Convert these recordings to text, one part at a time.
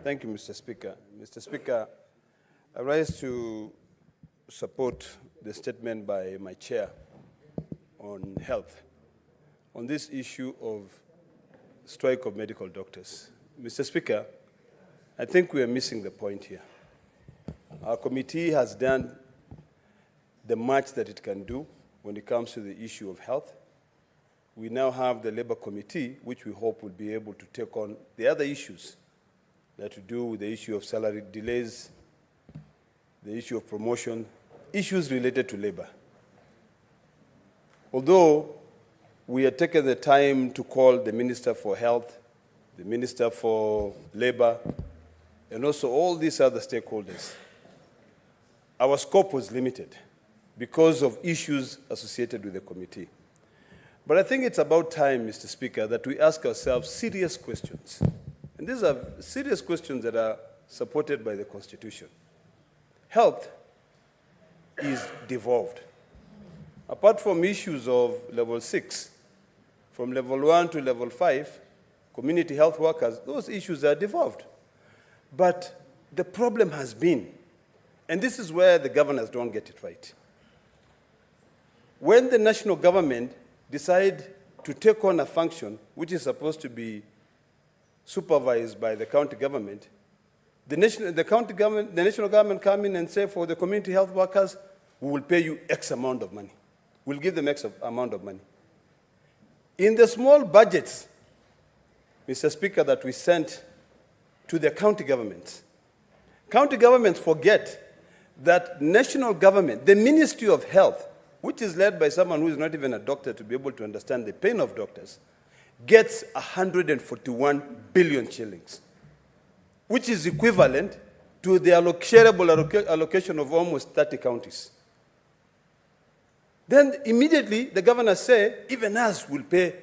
Thank you, Mr. Speaker. Mr. Speaker, I rise to support the statement by my chair on health, on this issue of strike of medical doctors. Mr. Speaker, I think we are missing the point here. Our committee has done the much that it can do when it comes to the issue of health. We now have the Labour Committee, which we hope will be able to take on the other issues that to do with the issue of salary delays, the issue of promotion, issues related to labor. Although we have taken the time to call the Minister for Health, the Minister for Labor, and also all these other stakeholders, our scope was limited because of issues associated with the committee. But I think it's about time, Mr. Speaker, that we ask ourselves serious questions. And these are serious questions that are supported by the Constitution. Health is devolved. Apart from issues of level 6, from level 1 to level 5, community health workers, those issues are devolved. But the problem has been, and this is where the governors don't get it right. When the national government decide to take on a function which is supposed to be supervised by the county government, the national government come in and say, for the community health workers, we will pay you X amount of money. We'll give them X amount of money. In the small budgets, Mr. Speaker, that we sent to the county governments forget that national government, the Ministry of Health, which is led by someone who is not even a doctor to be able to understand the pain of doctors, gets 141 billion shillings, which is equivalent to the shareable allocation of almost 30 counties. Then immediately the governors say, even us will pay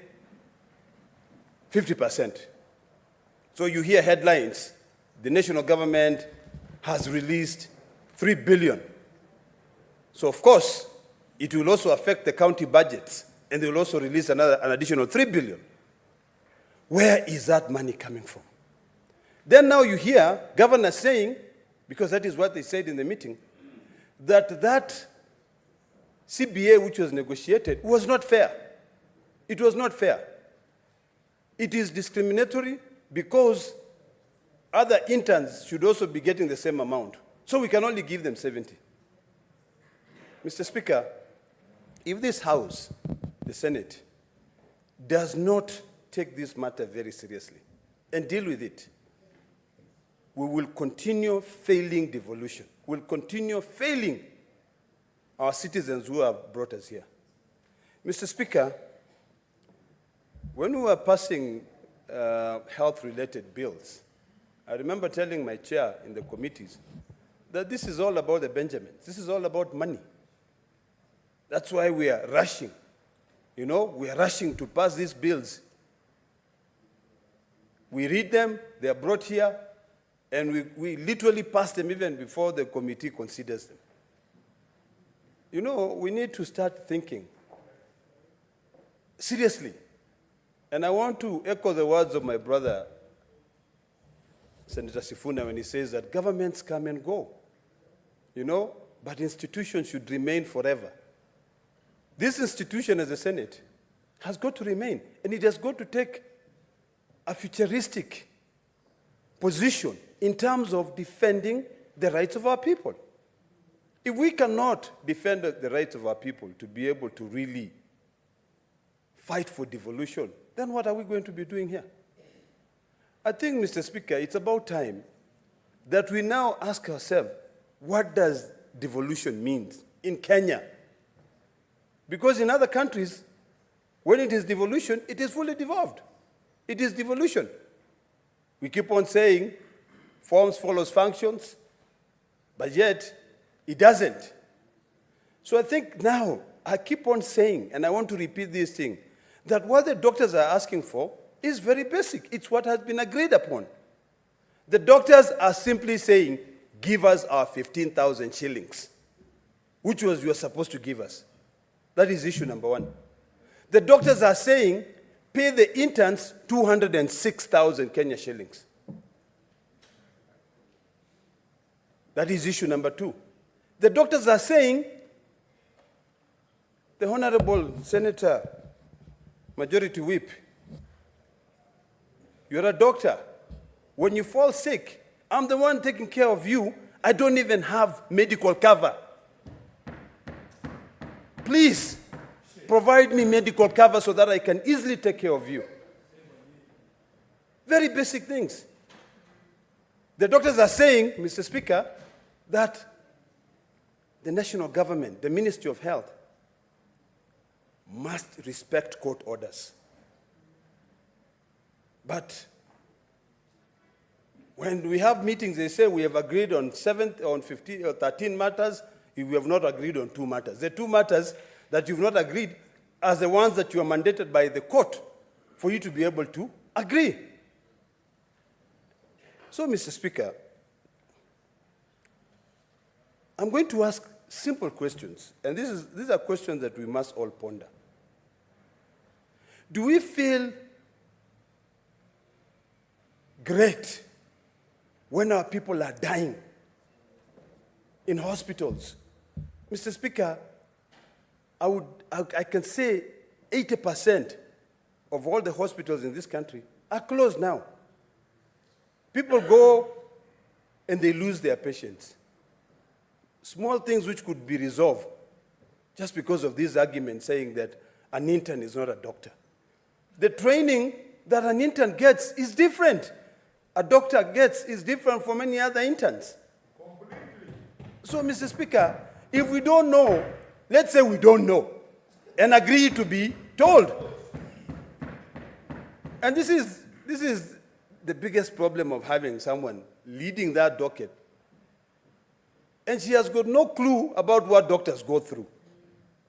50%. So you hear headlines, the national government has released 3 billion. So of course, it will also affect the county budgets, and they will also release an additional 3 billion. Where is that money coming from? Then now you hear governors saying, because that is what they said in the meeting, that CBA which was negotiated was not fair. It was not fair. It is discriminatory because other interns should also be getting the same amount. So we can only give them 70. Mr. Speaker, if this House, the Senate, does not take this matter very seriously and deal with it, we will continue failing devolution. We'll continue failing our citizens who have brought us here. Mr. Speaker, when we were passing health-related bills, I remember telling my chair in the committees that this is all about the Benjamins. This is all about money. That's why we are rushing. You know, we are rushing to pass these bills. We read them, they are brought here, and we literally pass them even before the committee considers them. You know, we need to start thinking seriously. And I want to echo the words of my brother, Senator Sifuna, when he says that governments come and go, you know, but institutions should remain forever. This institution as a Senate has got to remain, and it has got to take a futuristic position in terms of defending the rights of our people. If we cannot defend the rights of our people to be able to really fight for devolution, then what are we going to be doing here? I think, Mr. Speaker, it's about time that we now ask ourselves, what does devolution mean in Kenya? Because in other countries, when it is devolution, it is fully devolved. It is devolution. We keep on saying forms follows functions, but yet it doesn't. So I think now, I keep on saying, and I want to repeat this thing, that what the doctors are asking for is very basic. It's what has been agreed upon. The doctors are simply saying, give us our 15,000 shillings, which was you were supposed to give us. That is issue number one. The doctors are saying, pay the interns 206,000 Kenya shillings. That is issue number 2. The doctors are saying, the Honorable Senator, Majority Whip, you're a doctor. When you fall sick, I'm the one taking care of you. I don't even have medical cover. Please provide me medical cover so that I can easily take care of you. Very basic things. The doctors are saying, Mr. Speaker, that the national government, the Ministry of Health, must respect court orders. But when we have meetings, they say we have agreed on 15 or 13 matters, we have not agreed on 2 matters. The 2 matters that you've not agreed are the ones that you are mandated by the court for you to be able to agree. So, Mr. Speaker, I'm going to ask simple questions, and these are questions that we must all ponder. Do we feel great when our people are dying in hospitals? Mr. Speaker, I can say 80% of all the hospitals in this country are closed now. People go and they lose their patients. Small things which could be resolved just because of this argument saying that an intern is not a doctor. The training that an intern gets is different. A doctor gets is different from any other interns. Completely. So, Mr. Speaker, if we don't know, let's say we don't know, and agree to be told. And this is the biggest problem of having someone leading that docket. And she has got no clue about what doctors go through.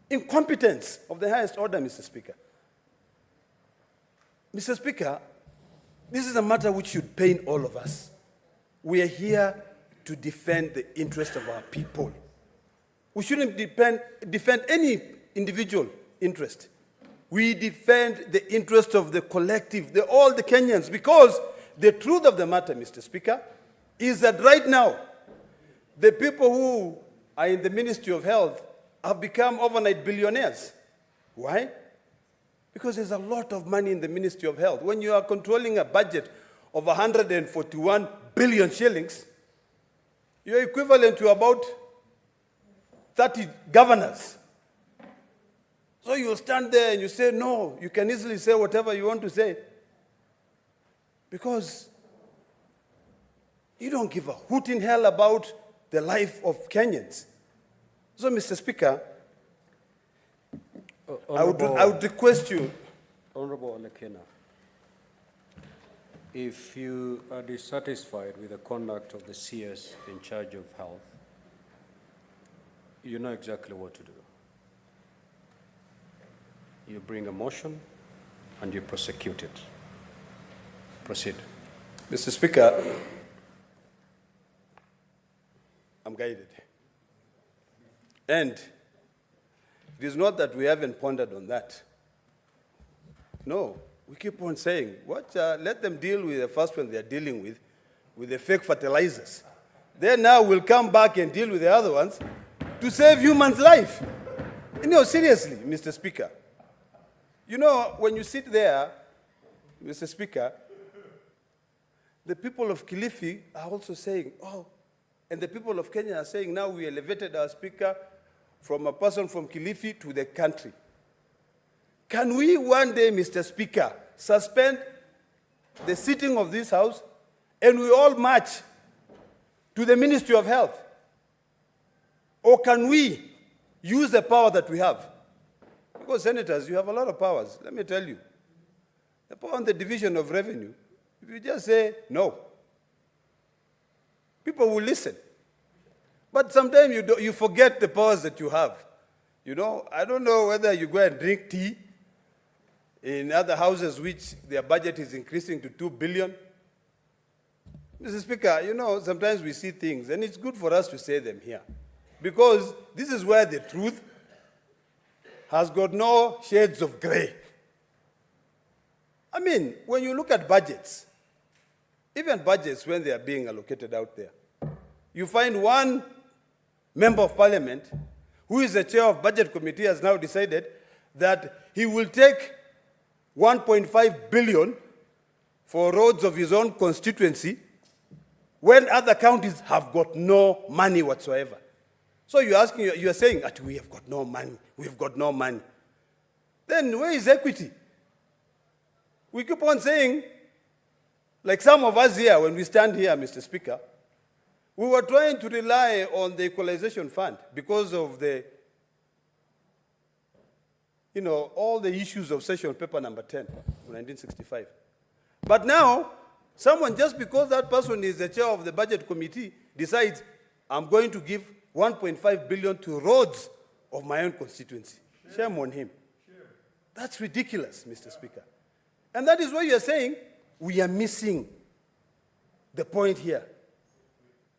Incompetence of the highest order, Mr. Speaker. Mr. Speaker, this is a matter which should pain all of us. We are here to defend the interest of our people. We shouldn't defend any individual interest. We defend the interest of the collective, all the Kenyans, because the truth of the matter, Mr. Speaker, is that right now, the people who are in the Ministry of Health have become overnight billionaires. Why? Because there's a lot of money in the Ministry of Health. When you are controlling a budget of 141 billion shillings, you're equivalent to about 30 governors. So you'll stand there and you say, no, you can easily say whatever you want to say. Because you don't give a hoot in hell about the life of Kenyans. So, Mr. Speaker, I would request you. Honorable Kina, if you are dissatisfied with the conduct of the CS in charge of health, you know exactly what to do. You bring a motion and you prosecute it. Proceed. Mr. Speaker, I'm guided. And it is not that we haven't pondered on that. No, we keep on saying, let them deal with the first one they're dealing with the fake fertilizers. Then now we'll come back and deal with the other ones to save humans' life. You know, seriously, Mr. Speaker. You know, when you sit there, Mr. Speaker, the people of Kilifi are also saying, oh, and the people of Kenya are saying, now we elevated our speaker from a person from Kilifi to the country. Can we one day, Mr. Speaker, suspend the sitting of this House and we all march to the Ministry of Health? Or can we use the power that we have? Because senators, you have a lot of powers, let me tell you. The power on the division of revenue, if you just say no, people will listen. But sometimes you forget the powers that you have. You know, I don't know whether you go and drink tea in other houses which their budget is increasing to 2 billion. Mr. Speaker, you know, sometimes we see things, and it's good for us to say them here. Because this is where the truth has got no shades of gray. I mean, when you look at budgets, even budgets when they are being allocated out there, you find one member of parliament who is the chair of budget committee has now decided that he will take 1.5 billion for roads of his own constituency when other counties have got no money whatsoever. So you're saying that we have got no money, we've got no money. Then where is equity? We keep on saying, like some of us here, when we stand here, Mr. Speaker, we were trying to rely on the equalization fund because of the, all the issues of session paper number 10 of 1965. But now, someone, just because that person is the chair of the budget committee, decides, I'm going to give 1.5 billion to roads of my own constituency. Shame on him. That's ridiculous, Mr. Speaker. And that is why you're saying we are missing the point here.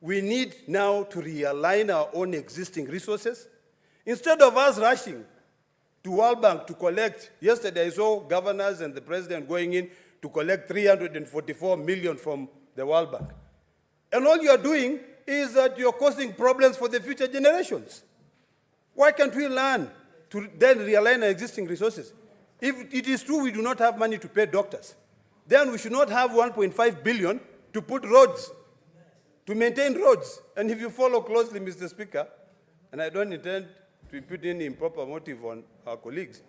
We need now to realign our own existing resources. Instead of us rushing to World Bank to collect, yesterday I saw governors and the president going in to collect 344 million from the World Bank. And all you're doing is that you're causing problems for the future generations. Why can't we learn to then realign our existing resources? If it is true we do not have money to pay doctors, then we should not have 1.5 billion to put roads, to maintain roads. And if you follow closely, Mr. Speaker, and I don't intend to put any improper motive on our colleagues,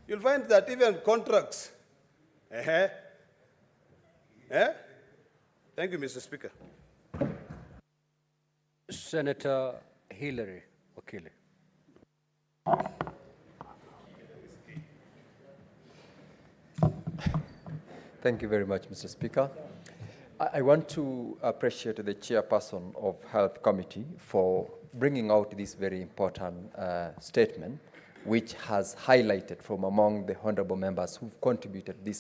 you'll find that even contracts, Thank you, Mr. Speaker. Senator Hillary Wakili. Thank you very much, Mr. Speaker. I want to appreciate the chairperson of Health Committee for bringing out this very important statement, which has highlighted from among the honorable members who've contributed this